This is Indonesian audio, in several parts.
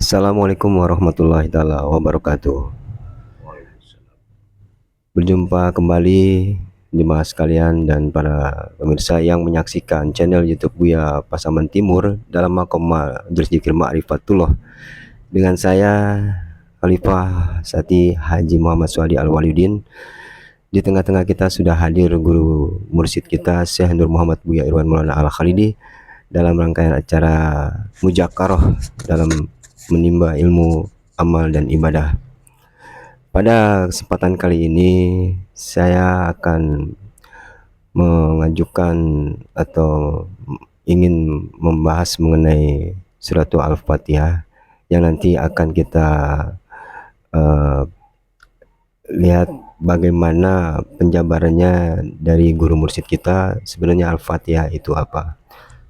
Assalamualaikum warahmatullahi taala wabarakatuh. Berjumpa kembali jemaah sekalian dan para pemirsa yang menyaksikan channel YouTube Buya Pasaman Timur dalam makom Majelis Zikir Ma'rifatullah dengan saya Khalifah Sati Haji Muhammad Suhadi Al-Walidin. Di tengah-tengah kita sudah hadir guru mursyid kita Syekh Nur Muhammad Buya Irwan Maulana Al-Khalidi dalam rangkaian acara Mujakarah dalam menimba ilmu, amal, dan ibadah. Pada kesempatan kali ini saya akan mengajukan atau ingin membahas mengenai surat Al-Fatihah yang nanti akan kita lihat bagaimana penjabarannya dari guru mursyid kita. Sebenarnya Al-Fatihah itu apa?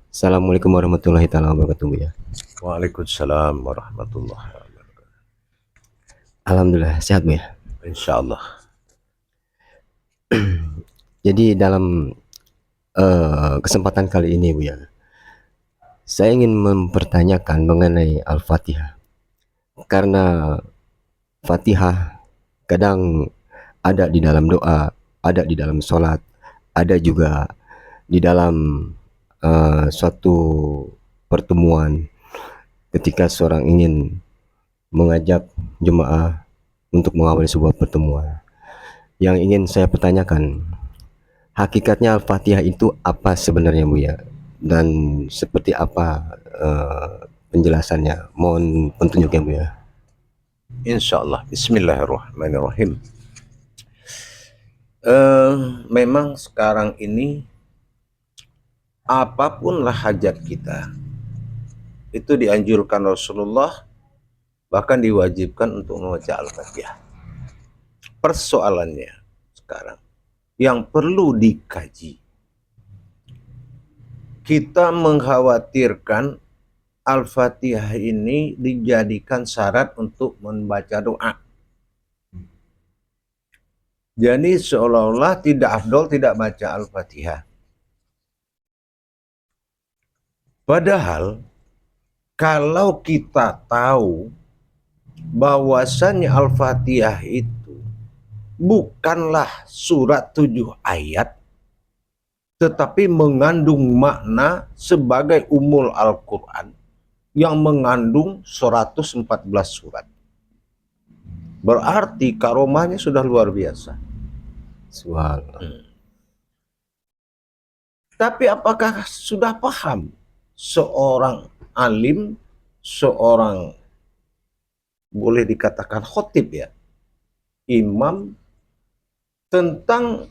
Assalamualaikum warahmatullahi wabarakatuh ya. Waalaikumsalam warahmatullahi wabarakatuh. Alhamdulillah sehat Bu ya. Insyaallah. Jadi dalam kesempatan kali ini Bu ya, saya ingin mempertanyakan mengenai Al-Fatihah, karena Fatihah kadang ada di dalam doa, ada di dalam sholat, ada juga di dalam suatu pertemuan ketika seorang ingin mengajak jemaah untuk mengawali sebuah pertemuan. Yang ingin saya pertanyakan, hakikatnya Al-Fatihah itu apa sebenarnya Bu ya? Dan seperti apa penjelasannya? Mohon petunjuknya Bu ya. Insyaallah. Bismillahirrahmanirrahim. Memang sekarang ini apapunlah hajat kita itu dianjurkan Rasulullah, bahkan diwajibkan untuk membaca Al-Fatihah. Persoalannya sekarang yang perlu dikaji, kita mengkhawatirkan Al-Fatihah ini dijadikan syarat untuk membaca doa. Jadi seolah-olah tidak afdol tidak baca Al-Fatihah. Padahal kalau kita tahu bahwasannya Al-Fatihah itu bukanlah surat 7 ayat, tetapi mengandung makna sebagai umul Al-Quran yang mengandung 114 surat. Berarti karomahnya sudah luar biasa. Subhanallah. Tapi apakah sudah paham seorang alim, seorang boleh dikatakan khotib ya, imam, tentang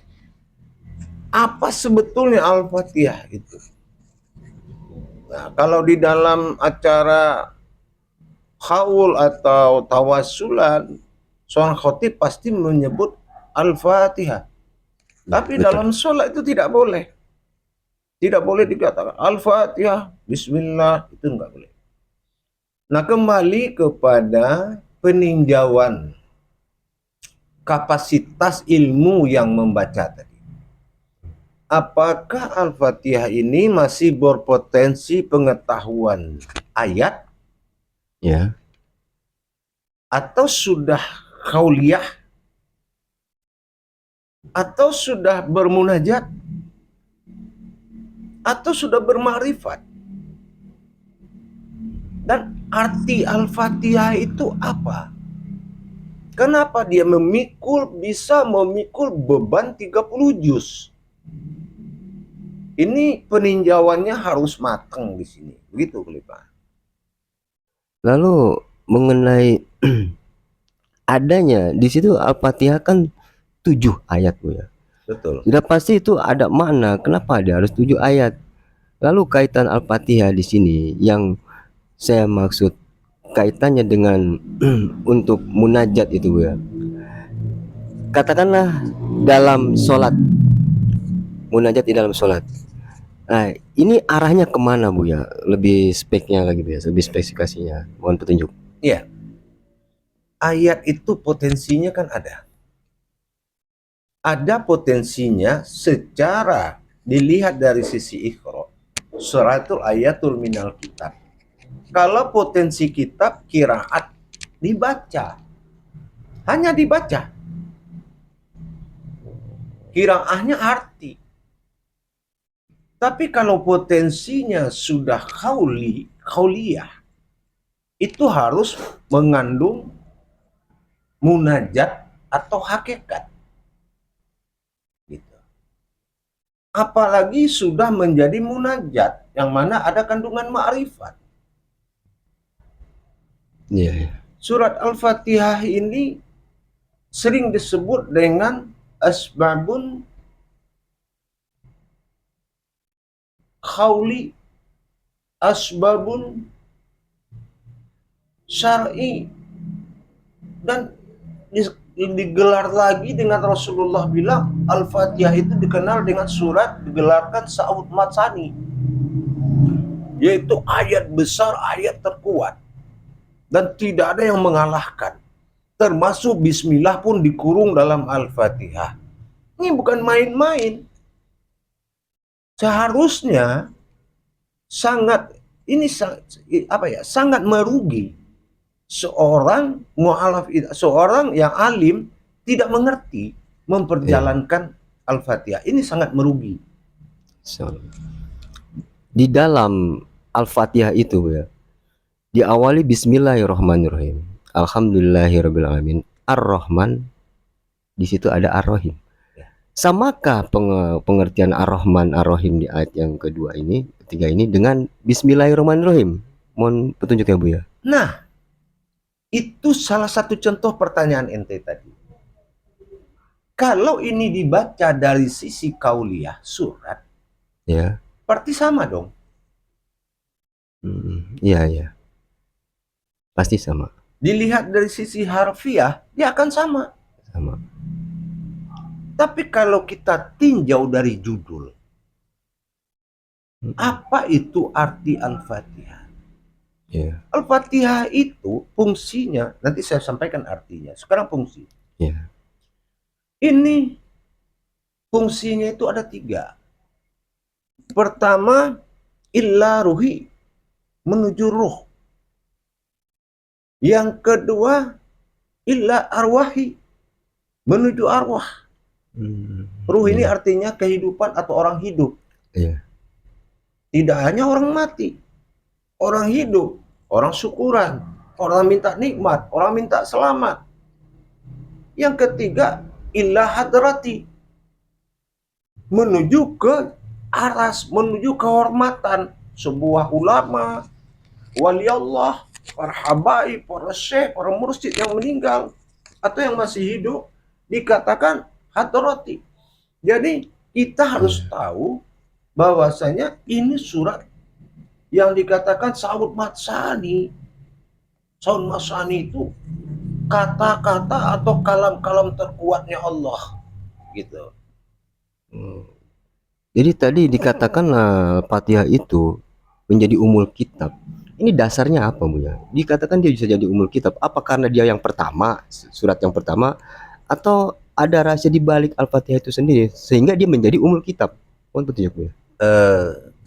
apa sebetulnya Al-Fatihah itu? Nah, kalau di dalam acara haul atau tawasulan, seorang khotib pasti menyebut Al-Fatihah. Tapi Betul. dalam sholat itu tidak boleh. Tidak boleh dikatakan Al-Fatihah, Bismillah, itu enggak boleh. Nah, kembali kepada peninjauan kapasitas ilmu yang membaca tadi. Apakah Al-Fatihah ini masih berpotensi pengetahuan ayat? Ya. Atau sudah qauliyah? Atau sudah bermunajat? Atau sudah bermakrifat? Dan arti Al-Fatihah itu apa? Kenapa dia bisa memikul beban 30 juz? Ini peninjauannya harus matang di sini. Begitu, Khalifah. Lalu mengenai adanya di situ Al-Fatihah kan 7 ayat Bu ya. Betul. Sudah pasti itu ada makna kenapa dia harus 7 ayat. Lalu kaitan Al-Fatihah di sini yang saya maksud kaitannya dengan untuk munajat itu Bu ya. Katakanlah dalam sholat, munajat di dalam sholat. Nah, ini arahnya kemana Bu ya? Lebih speknya lagi Bu ya, lebih spesifikasinya. Mohon petunjuk. Iya. Ayat itu potensinya kan ada. Ada potensinya secara dilihat dari sisi ikhra. Suratul ayatul minal kitab. Kalau potensi kitab qiraat dibaca, hanya dibaca. Qiraahnya arti. Tapi kalau potensinya sudah qauliyah, itu harus mengandung munajat atau hakikat. Gitu. Apalagi sudah menjadi munajat, yang mana ada kandungan ma'rifat. Iya. Surat Al-Fatihah ini sering disebut dengan asbabun qauli, asbabun syar'i, dan digelar lagi dengan Rasulullah bilang Al-Fatihah itu dikenal dengan surat digelarkan Sa'ud Matsani, yaitu ayat besar, ayat terkuat, dan tidak ada yang mengalahkan. Termasuk bismillah pun dikurung dalam Al-Fatihah. Ini bukan main-main. Seharusnya sangat sangat merugi seorang mu'alaf, seorang yang alim tidak mengerti memperjalankan Al-Fatihah. Ini sangat merugi. So, di dalam Al-Fatihah itu ya, diawali Bismillahirrahmanirrahim, Alhamdulillahirrabbilalamin, Ar-Rahman, di situ ada Ar-Rahim. Samakah pengertian Ar-Rahman Ar-Rahim di ayat yang kedua ini, ketiga ini, dengan Bismillahirrahmanirrahim? Mohon petunjuk ya Bu ya. Nah, itu salah satu contoh pertanyaan ente tadi. Kalau ini dibaca dari sisi kauliyah surat, Ya. berarti sama dong. Iya ya. Pasti sama. Dilihat dari sisi harfiah, dia akan sama. Sama. Tapi kalau kita tinjau dari judul, apa itu arti Al-Fatihah? Ya. Al-Fatihah itu fungsinya, nanti saya sampaikan artinya. Sekarang fungsi. Ya. Ini fungsinya itu ada 3. Pertama, illa ruhi, menuju ruh. Yang kedua, illa arwahi, menuju arwah. Ruh ini artinya kehidupan atau orang hidup. Iya. Tidak hanya orang mati, orang hidup, orang syukuran, orang minta nikmat, orang minta selamat. Yang ketiga, illa hadrati, menuju ke aras, menuju kehormatan sebuah ulama, wali Allah, para habaib, para syekh, para mursyid yang meninggal atau yang masih hidup, dikatakan hadrati. Jadi kita harus tahu bahwasanya ini surat yang dikatakan Sa'ud Matsani. Sa'ud Matsani itu kata-kata atau kalam-kalam terkuatnya Allah, gitu. Jadi tadi dikatakan Fatihah itu menjadi umul kitab. Ini dasarnya apa Bu ya? Dikatakan dia bisa jadi umul kitab. Apa karena dia yang pertama, surat yang pertama, atau ada rahasia di balik Al-Fatihah itu sendiri sehingga dia menjadi umul kitab? Mohon petunjuk Bu ya.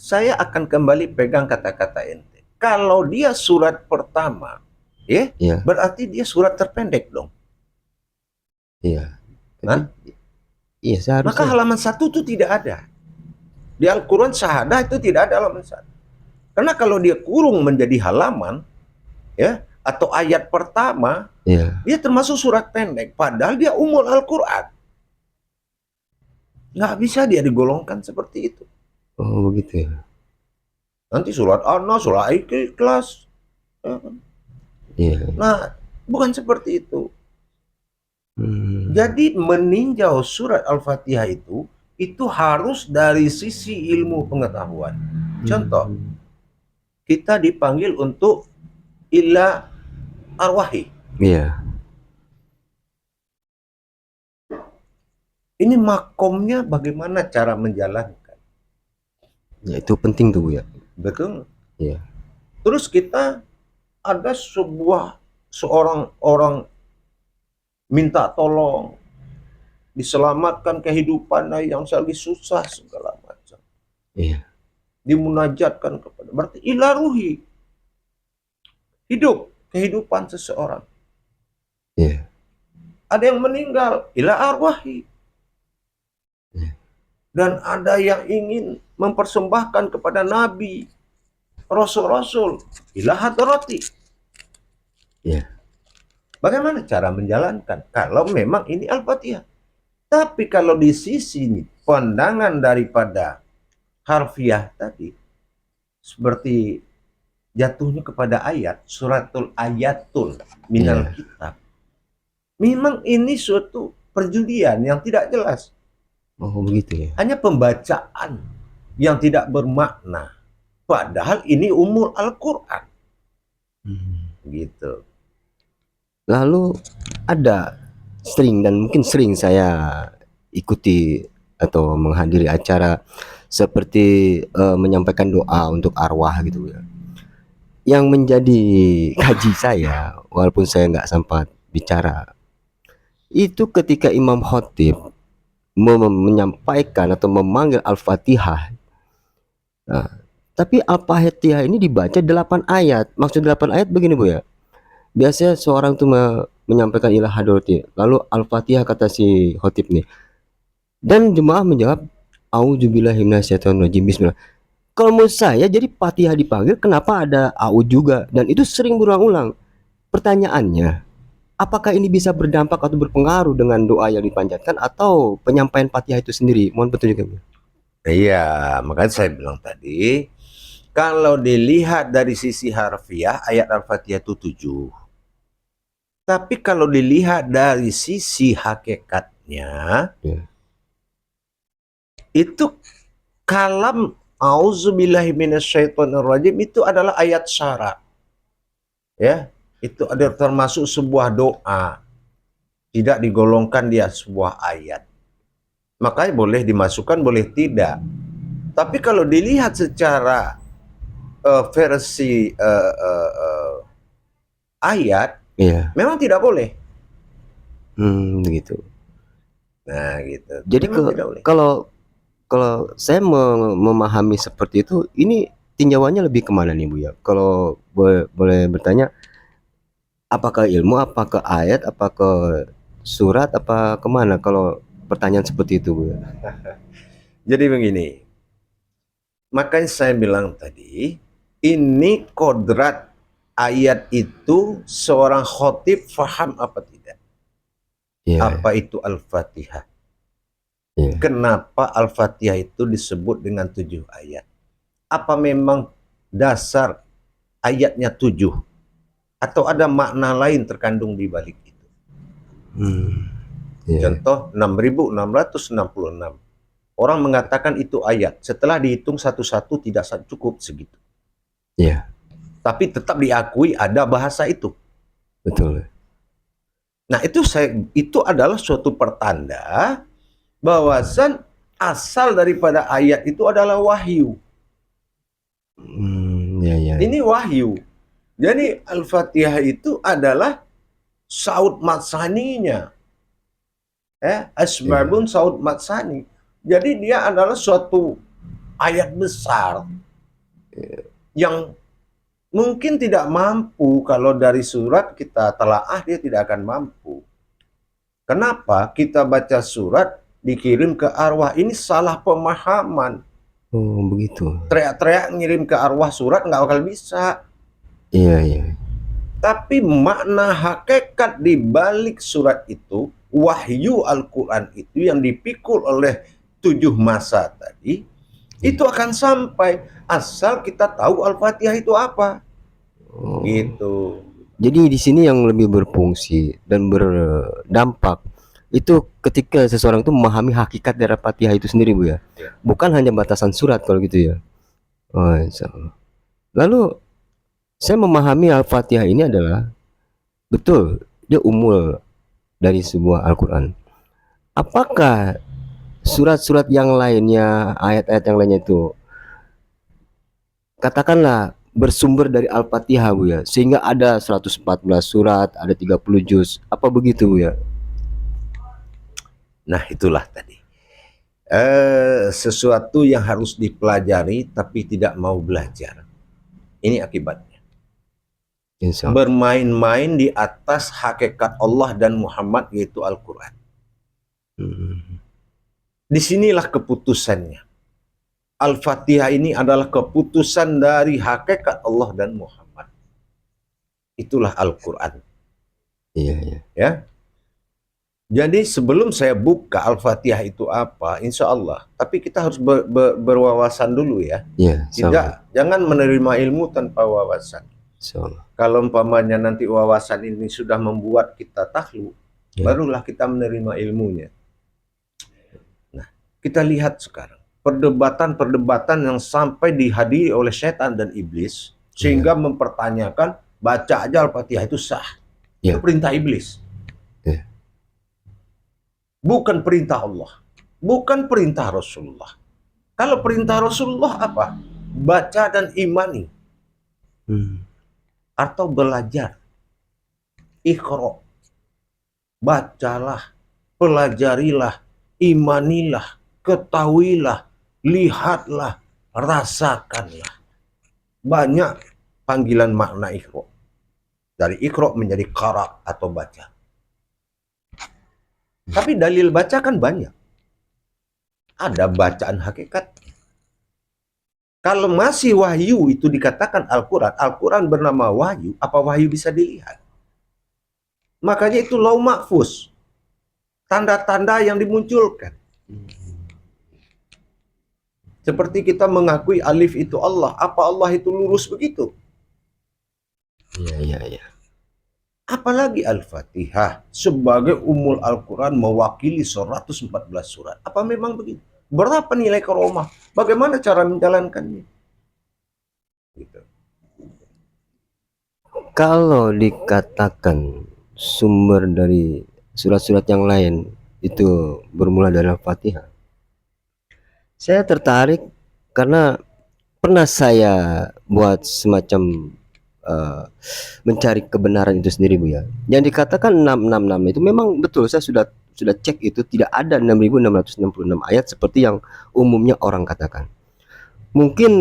Saya akan kembali pegang kata-kata ente. Kalau dia surat pertama, ya, berarti dia surat terpendek dong. Iya. Hah? Iya, seharusnya. Maka halaman 1 itu tidak ada. Di Al-Quran syahadah itu tidak ada halaman 1. Karena kalau dia kurung menjadi halaman, ya, atau ayat pertama, dia termasuk surat pendek. Padahal dia umul Al-Quran. Nggak bisa dia digolongkan seperti itu. Oh begitu ya. Nanti surat An-Nas, surat Ikhlas. Nah, bukan seperti itu. Jadi meninjau surat Al-Fatihah itu harus dari sisi ilmu pengetahuan. Contoh, kita dipanggil untuk illa arwahi. Iya. Ini makomnya bagaimana cara menjalankan. Ya itu penting tuh Bu ya. Betul. Iya. Terus kita ada seorang orang minta tolong, diselamatkan kehidupan yang lagi susah segala macam. Iya. Dimunajatkan kepada, berarti ila ruhi. hidup kehidupan seseorang. Iya. Ada yang meninggal, ila arwahi. Iya. Dan ada yang ingin mempersembahkan kepada nabi, rasul-rasul, ila hadrati. Iya. Bagaimana cara menjalankan kalau memang ini Al-Fatihah? Tapi kalau di sisi ini, pandangan daripada harfiah tadi, seperti jatuhnya kepada ayat, suratul ayatul minal Iya. kitab. Memang ini suatu perjudian yang tidak jelas. Oh begitu ya. Hanya pembacaan yang tidak bermakna. Padahal ini umul Al-Quran. Gitu. Lalu ada sering dan mungkin sering saya ikuti atau menghadiri acara seperti menyampaikan doa untuk arwah gitu ya. Yang menjadi kaji saya, walaupun saya nggak sempat bicara, itu ketika Imam Khotib menyampaikan atau memanggil Al-Fatihah. Nah, tapi Al-Fatihah ini dibaca 8 ayat. Maksud 8 ayat begini Bu ya. Biasanya seorang tuh menyampaikan ilah hadrati, lalu Al-Fatihah kata si khotib nih. Dan jemaah menjawab auzubillahi minasyaitonirrajim bismillah. Kalau menurut saya jadi Fatihah dipanggil kenapa ada au juga, dan itu sering berulang-ulang. Pertanyaannya, apakah ini bisa berdampak atau berpengaruh dengan doa yang dipanjatkan atau penyampaian Fatihah itu sendiri? Mohon petunjuknya. Iya, makanya saya bilang tadi, kalau dilihat dari sisi harfiah, ayat Al-Fatihah itu 7. Tapi kalau dilihat dari sisi hakikatnya, Ya. itu kalam auzubillahi minasyaitonirrajim itu adalah ayat syarat. Ya, itu ada termasuk sebuah doa. Tidak digolongkan dia sebuah ayat. Makanya boleh dimasukkan, boleh tidak. Tapi kalau dilihat secara versi ayat, Iya. memang tidak boleh. Begitu. Nah, gitu. Jadi Memang tidak boleh. kalau saya memahami seperti itu, ini tinjauannya lebih kemana nih Bu ya? Kalau boleh bertanya, apakah ilmu, apakah ayat, apakah surat, apa kemana kalau pertanyaan seperti itu Bu ya? Jadi begini, makanya saya bilang tadi, ini kodrat ayat itu seorang khotib faham apa tidak? Iya. Apa itu Al-Fatihah? Iya. Kenapa Al-Fatihah itu disebut dengan 7 ayat? Apa memang dasar ayatnya 7? Atau ada makna lain terkandung di balik itu? Iya. Contoh 6.666. Orang mengatakan itu ayat. Setelah dihitung satu-satu tidak cukup segitu. Iya. Tapi tetap diakui ada bahasa itu. Betul. Nah, itu adalah suatu pertanda bahwasan asal daripada ayat itu adalah wahyu. Iya, iya. Ini wahyu. Jadi Al-Fatihah itu adalah saud matsaninya. Asbabun saud matsani. Jadi dia adalah suatu ayat besar yang mungkin tidak mampu kalau dari surat kita telaah dia tidak akan mampu. Kenapa? Kita baca surat dikirim ke arwah, ini salah pemahaman. Oh begitu. Teriak-teriak ngirim ke arwah surat nggak bakal bisa. Iya, iya. Tapi makna hakikat di balik surat itu, wahyu Al-Quran itu yang dipikul oleh 7 masa tadi, itu akan sampai asal kita tahu Al-Fatihah itu apa. Gitu. Jadi di sini yang lebih berfungsi dan berdampak itu ketika seseorang itu memahami hakikat dari Fatihah itu sendiri Bu ya. Ya. Bukan hanya batasan surat kalau gitu ya. Oh, insyaallah. Lalu saya memahami Al-Fatihah ini adalah betul dia umul dari sebuah Al-Quran. Apakah surat-surat yang lainnya, ayat-ayat yang lainnya itu katakanlah bersumber dari Al-Fatihah Bu ya, sehingga ada 114 surat, ada 30 juz, apa begitu Bu ya? Nah, itulah tadi. Sesuatu yang harus dipelajari tapi tidak mau belajar. Ini akibatnya. Insya Allah. bermain-main di atas hakikat Allah dan Muhammad, yaitu Al-Quran. Disinilah keputusannya. Al-Fatihah ini adalah keputusan dari hakikat Allah dan Muhammad. Itulah Al-Quran. Iya, iya. Ya. Jadi sebelum saya buka Al-Fatihah itu apa, insya Allah. Tapi kita harus berwawasan dulu ya. Iya, Jangan menerima ilmu tanpa wawasan. insya Allah. Kalau umpamanya nanti wawasan ini sudah membuat kita takluk, barulah kita menerima ilmunya. Nah, kita lihat sekarang perdebatan-perdebatan yang sampai dihadiri oleh setan dan iblis, sehingga mempertanyakan baca aja Al-Fatihah itu sah. Itu perintah iblis. Bukan perintah Allah. Bukan perintah Rasulullah. Kalau perintah Rasulullah apa? Baca dan imani. Atau belajar. Iqra. Bacalah, pelajarilah, imanilah, ketahuilah, lihatlah, rasakanlah. Banyak panggilan makna Iqra. Dari Iqra menjadi qara atau baca. Tapi dalil baca kan banyak. Ada bacaan hakikat. Kalau masih wahyu itu dikatakan Al-Quran, Al-Quran bernama wahyu, apa wahyu bisa dilihat? Makanya itu lauh mahfuz. Tanda-tanda yang dimunculkan. Seperti kita mengakui alif itu Allah, apa Allah itu lurus begitu? Iya, iya. Apalagi Al-Fatihah sebagai umul Al-Quran mewakili 114 surat. Apa memang begitu? Berapa nilai karomah? Bagaimana cara menjalankannya? Gitu. Kalau dikatakan sumber dari surat-surat yang lain itu bermula dari Al-Fatihah, saya tertarik karena pernah saya buat semacam mencari kebenaran itu sendiri, Bu ya. Yang dikatakan 666 itu memang betul, saya sudah cek itu tidak ada 6666 ayat seperti yang umumnya orang katakan. Mungkin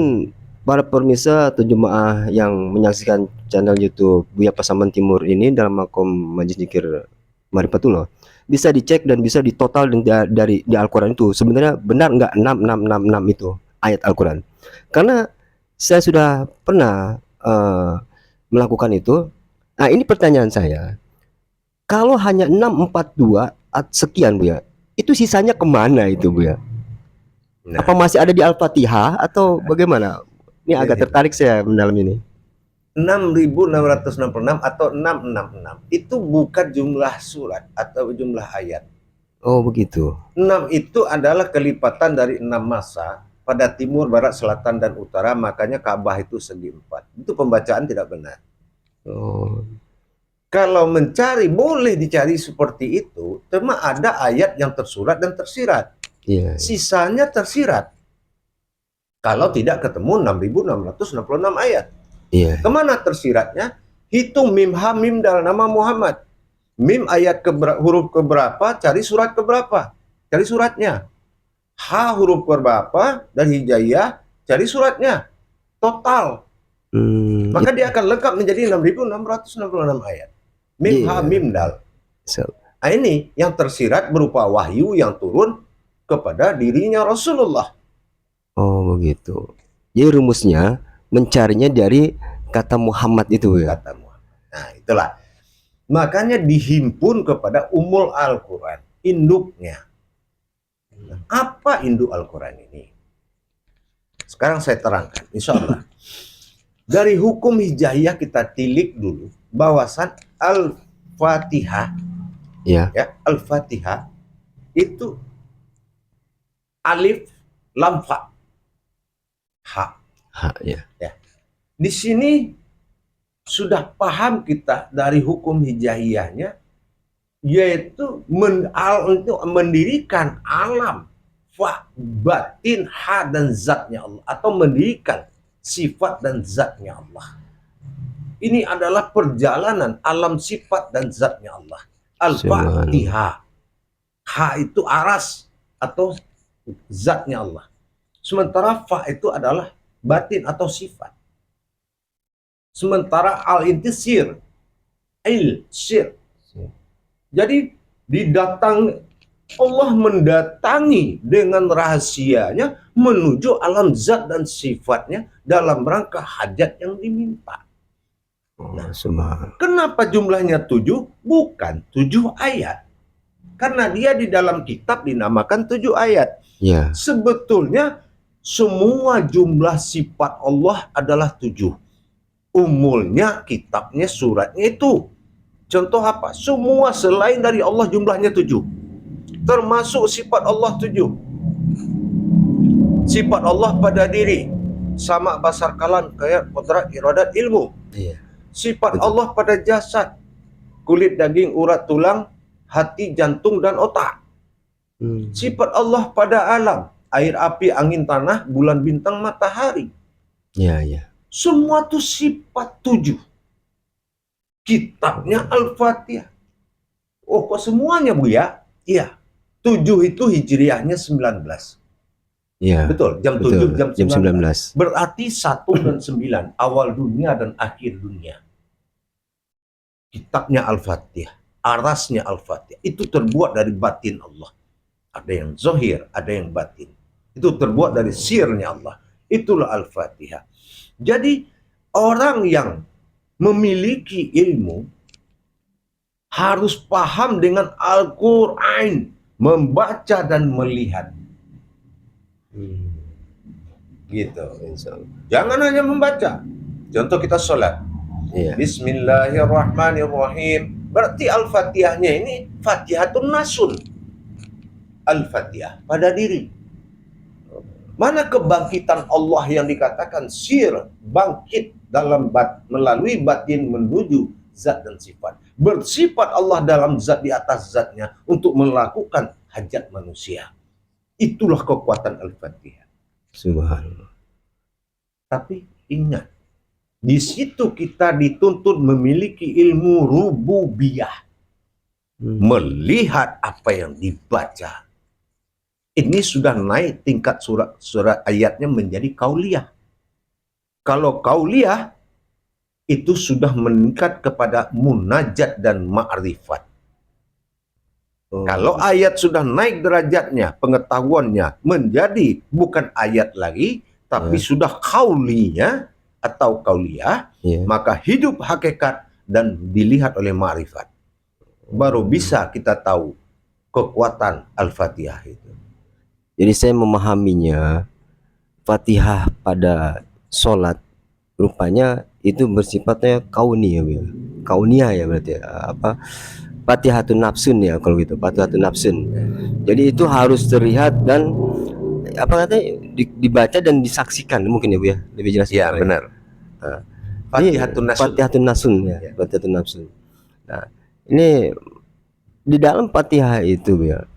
para pemirsa atau jemaah yang menyaksikan channel YouTube Buya Pasaman Timur ini dalam makom Majelis Zikir Marifatullah bisa dicek dan bisa ditotal dari di Al-Quran itu sebenarnya benar nggak 6666 itu ayat Al-Quran. Karena saya sudah pernah melakukan itu. Nah, ini pertanyaan saya. Kalau hanya 642 sekian, Bu ya, itu sisanya kemana itu, Bu ya? Nah, apa masih ada di Al-Fatihah atau bagaimana? Ini agak tertarik saya mendalam ini. 6.666 atau 666 itu bukan jumlah surat atau jumlah ayat. Oh begitu. 6 itu adalah kelipatan dari 6 masa pada timur, barat, selatan, dan utara. Makanya Ka'bah itu segi 4. Itu pembacaan tidak benar. Oh. Kalau mencari boleh dicari seperti itu, cuma ada ayat yang tersurat dan tersirat. Sisanya tersirat. Kalau tidak ketemu 6.666 ayat. Kemana tersiratnya? Hitung mim ha mim dal nama Muhammad. Mim ayat huruf keberapa, cari surat keberapa. Cari suratnya. Ha huruf keberapa, dan hijaiyah, cari suratnya. Total. Maka dia akan lengkap menjadi 6.666 ayat. Mim ha mim dal. Nah, ini yang tersirat berupa wahyu yang turun kepada dirinya Rasulullah. Oh begitu. Jadi rumusnya mencarinya dari kata Muhammad itu ya. Kata Muhammad. Nah, itulah. Makanya dihimpun kepada umul Al-Quran, induknya. Apa induk Al-Quran ini? Sekarang saya terangkan, insya Allah. Dari hukum hijaiyah kita tilik dulu bahwasan Al-Fatihah, ya, Al-Fatihah itu alif lam fa, ha, ya. Di sini sudah paham kita dari hukum hijaiyahnya, yaitu mendirikan alam, fa, batin, ha, dan zatnya Allah, atau mendirikan sifat dan zatnya Allah. Ini adalah perjalanan alam sifat dan zatnya Allah. Al-Fatihah. Ha itu aras atau zatnya Allah. Sementara fa itu adalah batin atau sifat. Sementara al inti sir, sir. Jadi Allah mendatangi dengan rahasianya menuju alam zat dan sifatnya dalam rangka hajat yang diminta. Oh, subhanallah. Kenapa jumlahnya 7? Bukan 7 ayat. Karena dia di dalam kitab dinamakan 7 ayat. Ya. Sebetulnya semua jumlah sifat Allah adalah 7. Umulnya, kitabnya, suratnya itu. Contoh apa? Semua selain dari Allah jumlahnya 7. Termasuk sifat Allah 7. Sifat Allah pada diri. Sama basar kalam, kayak kodrat, iradat, ilmu. Iya. Sifat Betul. Allah pada jasad. Kulit, daging, urat, tulang, hati, jantung, dan otak. Sifat Allah pada alam. Air, api, angin, tanah, bulan, bintang, matahari. Ya, ya. Semua itu sifat 7. Kitabnya Al-Fatihah. Oh, kok semuanya, Bu ya? Iya. 7 itu hijriahnya 19. Ya. Betul, jam Betul. 7, jam Jam 19. 19. Berarti 1 dan 9, awal dunia dan akhir dunia. Kitabnya Al-Fatihah, arasnya Al-Fatihah. Itu terbuat dari batin Allah. Ada yang zahir, ada yang batin. Itu terbuat dari sirnya Allah. Itulah Al-Fatihah. Jadi orang yang memiliki ilmu harus paham dengan Al-Quran, membaca dan melihat. Gitu. Jangan hanya membaca. Contoh kita sholat. Iya. Bismillahirrahmanirrahim. Berarti Al-Fatihahnya ini Fatihatun Nasun. Al-Fatihah pada diri. Mana kebangkitan Allah yang dikatakan sir, bangkit dalam melalui batin menuju zat dan sifat. Bersifat Allah dalam zat di atas zatnya untuk melakukan hajat manusia. Itulah kekuatan Al-Fatihah. Subhanallah. Tapi ingat, di situ kita dituntut memiliki ilmu rububiyah. Melihat apa yang dibaca. Ini sudah naik tingkat surat ayatnya menjadi kauliyah. Kalau kauliyah itu sudah meningkat kepada munajat dan ma'rifat. Kalau ayat sudah naik derajatnya, pengetahuannya menjadi bukan ayat lagi, tapi sudah kaulinya atau kauliyah, maka hidup hakikat dan dilihat oleh ma'rifat. Baru bisa kita tahu kekuatan Al-Fatihah itu. Jadi saya memahaminya, Fatihah pada sholat rupanya itu bersifatnya kauni ya, kaunia ya berarti apa? Fatihatun nafsun ya kalau gitu, Fatihatun nafsun. Jadi itu harus terlihat dan apa katanya dibaca dan disaksikan mungkin ya Bu ya, lebih jelas. Ya benar. Fatihatun nafsun. Fatihatun nafsun ya, Fatihatun nafsun. Nah, ini di dalam Fatihah itu Bu ya.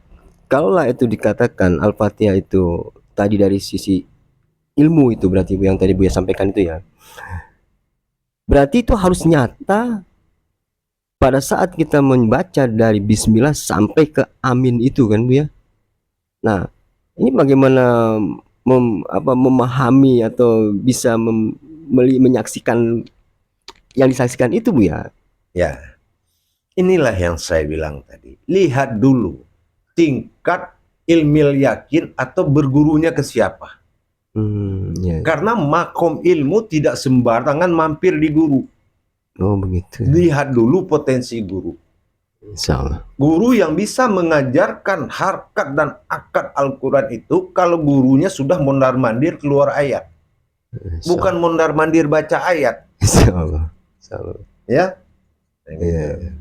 Kalaulah itu dikatakan Al-Fatihah itu tadi dari sisi ilmu itu berarti Bu yang tadi Bu ya sampaikan itu ya. Berarti itu harus nyata pada saat kita membaca dari bismillah sampai ke amin itu kan Bu ya. Nah, ini bagaimana memahami atau bisa menyaksikan yang disaksikan itu Bu ya? Ya. Inilah yang saya bilang tadi. Lihat dulu tingkat ilmil yakin atau bergurunya ke siapa. Karena makom ilmu tidak sembarangan mampir di guru. Oh begitu. Lihat dulu potensi guru. Insyaallah. Guru yang bisa mengajarkan harkat dan akad Al-Quran itu kalau gurunya sudah mondar-mandir keluar ayat. Bukan mondar-mandir baca ayat. Insyaallah. Ya. Ya.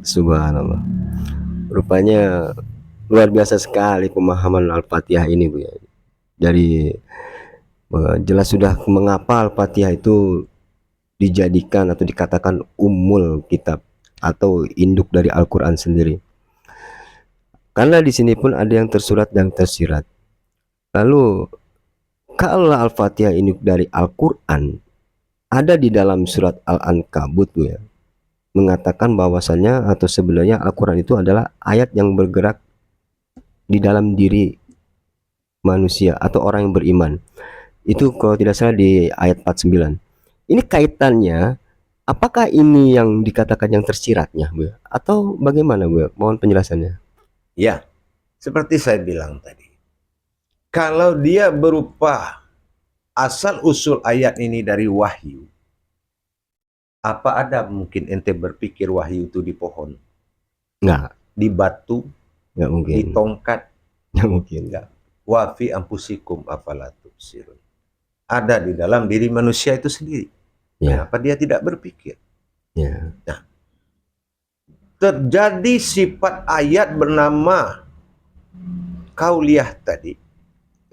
Subhanallah. Rupanya luar biasa sekali pemahaman Al-Fatihah ini Bu ya. Dari jelas sudah mengapa Al-Fatihah itu dijadikan atau dikatakan ummul kitab atau induk dari Al-Quran sendiri. Karena di sini pun ada yang tersurat dan tersirat. Lalu kalau Al-Fatihah ini dari Al-Quran, ada di dalam surat Al-Ankabut Bu ya, mengatakan bahwasannya atau sebenarnya Al-Quran itu adalah ayat yang bergerak di dalam diri manusia atau orang yang beriman. Itu kalau tidak salah di ayat 49. Ini kaitannya, apakah ini yang dikatakan yang tersiratnya, Bu? Atau bagaimana, Bu? Mohon penjelasannya. Ya, seperti saya bilang tadi. Kalau dia berupa asal usul ayat ini dari wahyu, apa ada mungkin ente berpikir wahyu itu di pohon, Enggak, di batu, enggak mungkin. di tongkat? Enggak mungkin. Enggak. Wa fi anfusikum afala tubsirun. Ada di dalam diri manusia itu sendiri. Ya, Kenapa dia tidak berpikir? ya, Nah, terjadi sifat ayat bernama kauliyah tadi,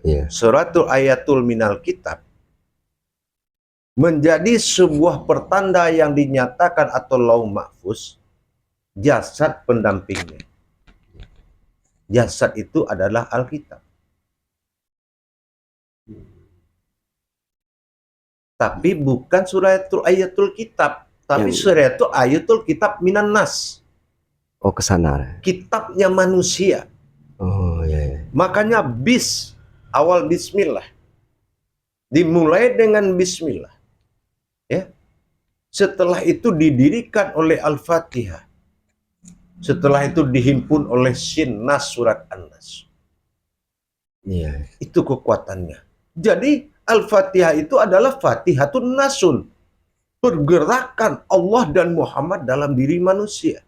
ya, suratul ayatul minal kitab, menjadi sebuah pertanda yang dinyatakan atau lauh mahfuz, jasad pendampingnya. Jasad itu adalah Alkitab. Tapi bukan suratul ayatul kitab, tapi suratul ayatul kitab minan nas. Oh, ke sana. Kitabnya manusia. Oh, ya, ya. Makanya awal bismillah. Dimulai dengan bismillah. Ya. Setelah itu didirikan oleh Al-Fatihah. Setelah itu dihimpun oleh Sin Nas surat An-Nas. Iya. Itu kekuatannya. Jadi Al-Fatihah itu adalah Fatihatun Nasun. Pergerakan Allah dan Muhammad dalam diri manusia.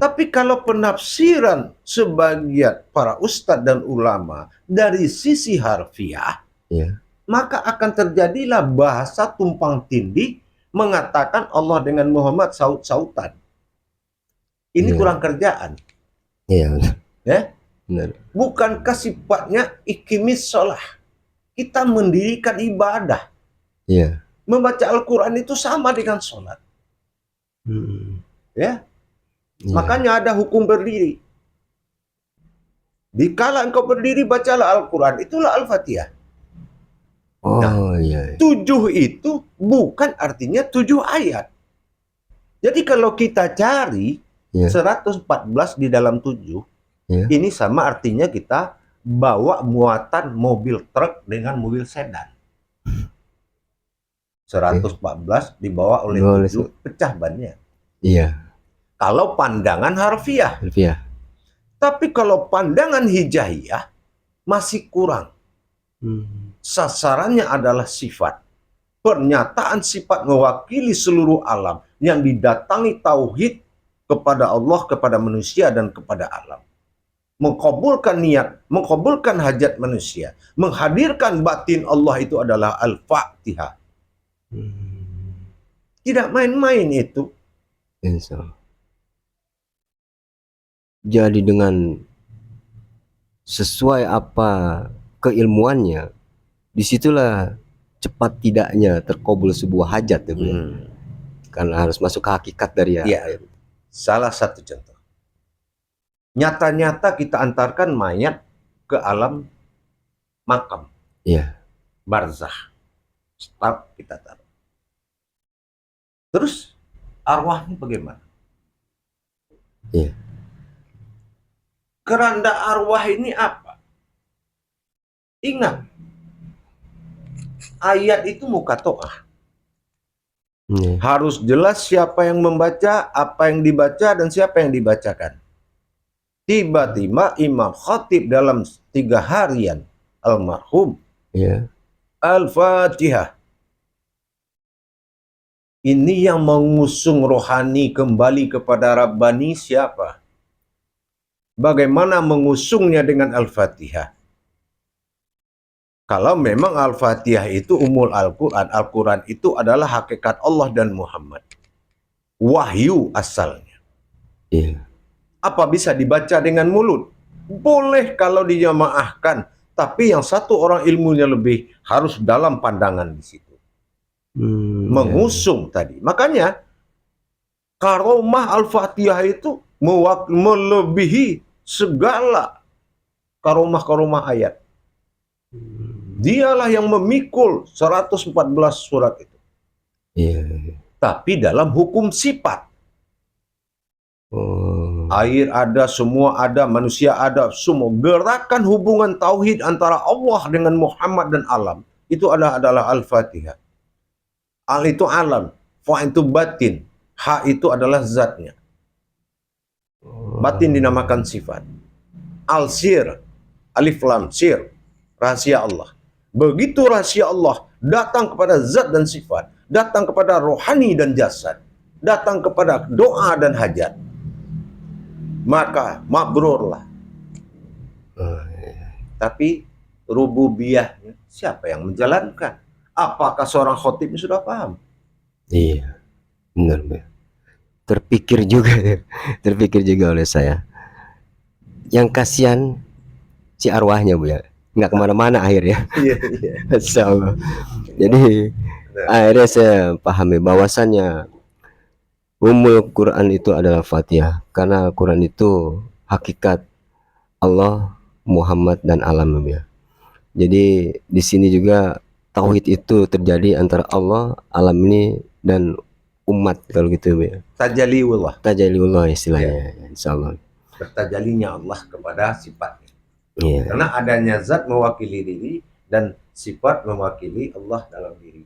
Tapi kalau penafsiran sebagian para ustadz dan ulama dari sisi harfiah, Iya. maka akan terjadilah bahasa tumpang tindih mengatakan Allah dengan Muhammad saut-sautan. Ini Iya. kurang kerjaan. Iya, benar. Ya? Benar. Bukankah sifatnya ikimis sholah? Kita mendirikan ibadah. Iya. Membaca Al-Quran itu sama dengan sholat. Ya? Iya. Makanya ada hukum berdiri. Dikala engkau berdiri, bacalah Al-Quran. Itulah Al-Fatihah. Oh, Nah, iya. 7 itu bukan artinya 7 ayat. Jadi kalau kita cari Iya. 114 di dalam 7, Iya. ini sama artinya kita bawa muatan mobil truk dengan mobil sedan. 114 dibawa oleh 7, pecah bannya. Iya. Kalau pandangan harfiah. Harfiah. Tapi kalau pandangan hijaiyah masih kurang. Sasarannya adalah sifat. Pernyataan sifat mewakili seluruh alam yang didatangi tauhid kepada Allah, kepada manusia, dan kepada alam. Mengkabulkan niat, mengkabulkan hajat manusia, menghadirkan batin Allah itu adalah Al-Fatihah. Tidak main-main itu. Insya Allah. Jadi dengan sesuai apa keilmuannya, disitulah cepat tidaknya terkabul sebuah hajat, ya, Bu. Karena harus masuk ke hakikat dari ya. Salah satu contoh. Nyata-nyata kita antarkan mayat ke alam makam. Iya. Barzah. Start kita taruh. Terus arwahnya bagaimana? Iya. Keranda arwah ini apa? Ingat, ayat itu mukatoah. Iya. Harus jelas siapa yang membaca, apa yang dibaca, dan siapa yang dibacakan. Tiba-tiba Imam Khatib dalam 3 harian almarhum, Iya. Al-Fatihah. Ini yang mengusung rohani kembali kepada Rabbani siapa? Bagaimana mengusungnya dengan Al-Fatihah? Kalau memang Al-Fatihah itu umul Al-Quran, Al-Quran itu adalah hakikat Allah dan Muhammad. Wahyu asalnya. Iya. Apa bisa dibaca dengan mulut? Boleh kalau dijamaahkan, tapi yang satu orang ilmunya lebih harus dalam pandangan di situ. Mengusung tadi. Makanya karomah Al-Fatihah itu melebihi segala karomah-karomah ayat. Dialah yang memikul 114 surat itu. Iya. Tapi dalam hukum sifat. Air ada, semua ada, manusia ada, semua. Gerakan hubungan tauhid antara Allah dengan Muhammad dan alam itu adalah Al-Fatihah. Al itu alam, fa itu batin, ha itu adalah zatnya. Batin dinamakan sifat. Al-sir, alif lam sir, rahasia Allah. Begitu rahasia Allah datang kepada zat dan sifat, datang kepada rohani dan jasad, datang kepada doa dan hajat, maka mabrurlah. Tapi rububiyahnya siapa yang menjalankan? Apakah seorang khotib sudah paham? Iya, benar, Bu. Terpikir juga oleh saya. Yang kasihan si arwahnya, Bu, ya. Nggak kemana-mana akhirnya. Iya. Masya Allah. Jadi akhirnya saya pahami bahwasannya Ummul Quran itu adalah Fatihah, karena Quran itu hakikat Allah, Muhammad, dan alam, ya. Jadi di sini juga tauhid itu terjadi antara Allah, alam ini, dan umat, kalau gitu, ya. Tajaliullah, Tajaliullah istilahnya, insyaallah. bertajalinya Allah kepada sifatnya. Iya. Karena adanya zat mewakili diri dan sifat mewakili Allah dalam diri.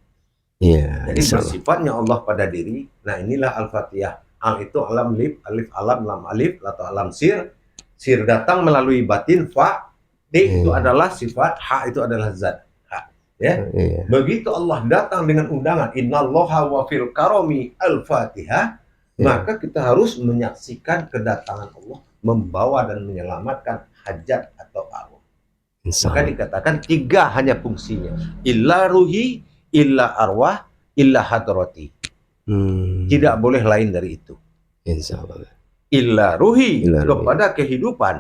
Iya. Jadi insyaallah. bersifatnya Allah pada diri. Nah, inilah Al-Fatihah. Al itu alam lip, alif alam, lam alif, atau alam sir. Sir datang melalui batin, fa, D itu adalah sifat, ha itu adalah zat. Ha, ya. Iya. Begitu Allah datang dengan undangan, innallaha wa fil karami Al-Fatihah, maka kita harus menyaksikan kedatangan Allah membawa dan menyelamatkan hajat atau arwah. Maka Insyaallah. dikatakan tiga hanya fungsinya. Illa ruhi, illa arwah, illa hadrati. Tidak boleh lain dari itu. Insyaallah. Illa ruhi, Illa ruhi. kepada kehidupan.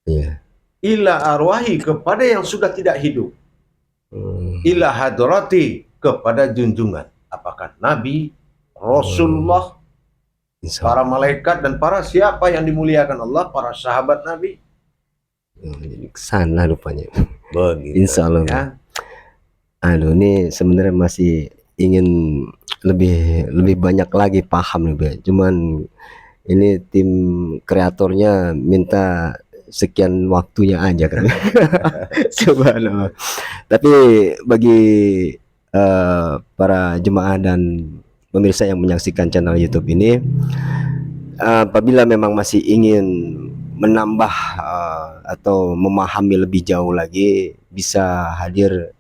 Iya. Illa arwahi, kepada yang sudah tidak hidup. Illa hadrati, kepada junjungan. Apakah Nabi, Rasulullah, para malaikat, dan para siapa yang dimuliakan Allah, para sahabat Nabi. Jadi kesana rupanya. Begitu. Insyaallah. Ya. Aduh, ini sebenarnya masih ingin lebih banyak lagi paham nih, Be. Cuman ini tim kreatornya minta sekian waktunya aja kan. Subhanallah. Tapi bagi para jemaah dan pemirsa yang menyaksikan channel YouTube ini, apabila memang masih ingin menambah atau memahami lebih jauh lagi, bisa hadir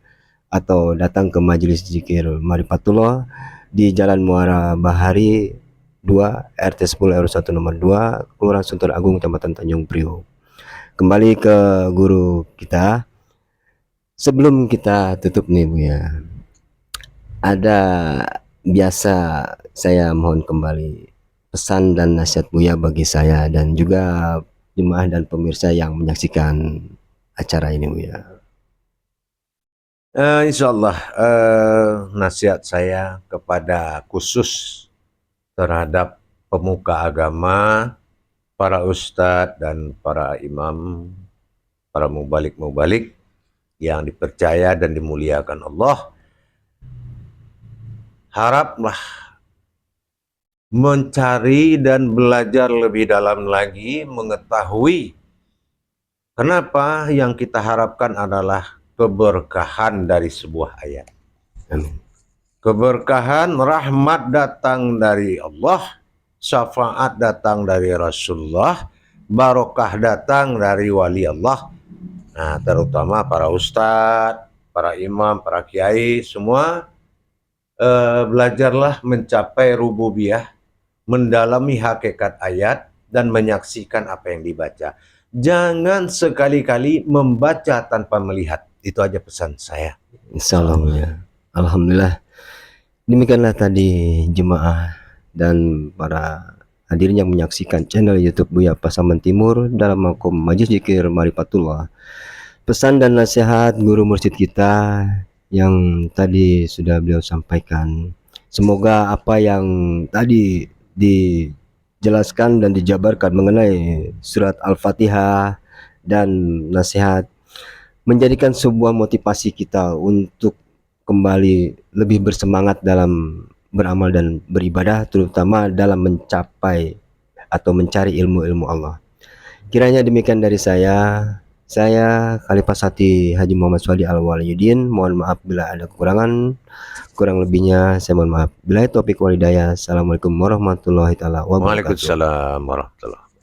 atau datang ke Majelis Zikir Marifatullah di Jalan Muara Bahari 2, RT 10 RW 1 nomor 2, Kelurahan Sunter Agung, Kecamatan Tanjung Priok. Kembali ke guru kita. Sebelum kita tutup nih, Bu, ya. Ada biasa saya mohon kembali pesan dan nasihat Buya bagi saya dan juga jemaah dan pemirsa yang menyaksikan acara ini, Buya. Insyaallah nasihat saya kepada khusus terhadap pemuka agama, para ustadz dan para imam, para mubalik yang dipercaya dan dimuliakan Allah, haraplah mencari dan belajar lebih dalam lagi, mengetahui kenapa yang kita harapkan adalah keberkahan dari sebuah ayat. Amin. Keberkahan, rahmat datang dari Allah, syafaat datang dari Rasulullah, barokah datang dari wali Allah. Nah, terutama para ustadz, para imam, para kiai, semua belajarlah mencapai rububiyah, mendalami hakikat ayat, dan menyaksikan apa yang dibaca. Jangan sekali-kali membaca tanpa melihat. Itu aja pesan saya. Insyaallah, ya. Alhamdulillah. Demikianlah tadi jemaah dan para hadirin yang menyaksikan channel YouTube Buya Pasaman Timur dalam makom Majelis Zikir Marifatullah. Pesan dan nasihat guru mursyid kita yang tadi sudah beliau sampaikan. Semoga apa yang tadi dijelaskan dan dijabarkan mengenai surat Al-Fatihah dan nasihat menjadikan sebuah motivasi kita untuk kembali lebih bersemangat dalam beramal dan beribadah, terutama dalam mencapai atau mencari ilmu-ilmu Allah. Kiranya demikian dari saya. Saya Khalifah Sati Haji Muhammad Swadi Al-Waliyuddin. Mohon maaf bila ada kekurangan. Kurang lebihnya saya mohon maaf. Billahi taufik wal hidayah. Assalamualaikum warahmatullahi taala wabarakatuh. Waalaikumsalam warahmatullahi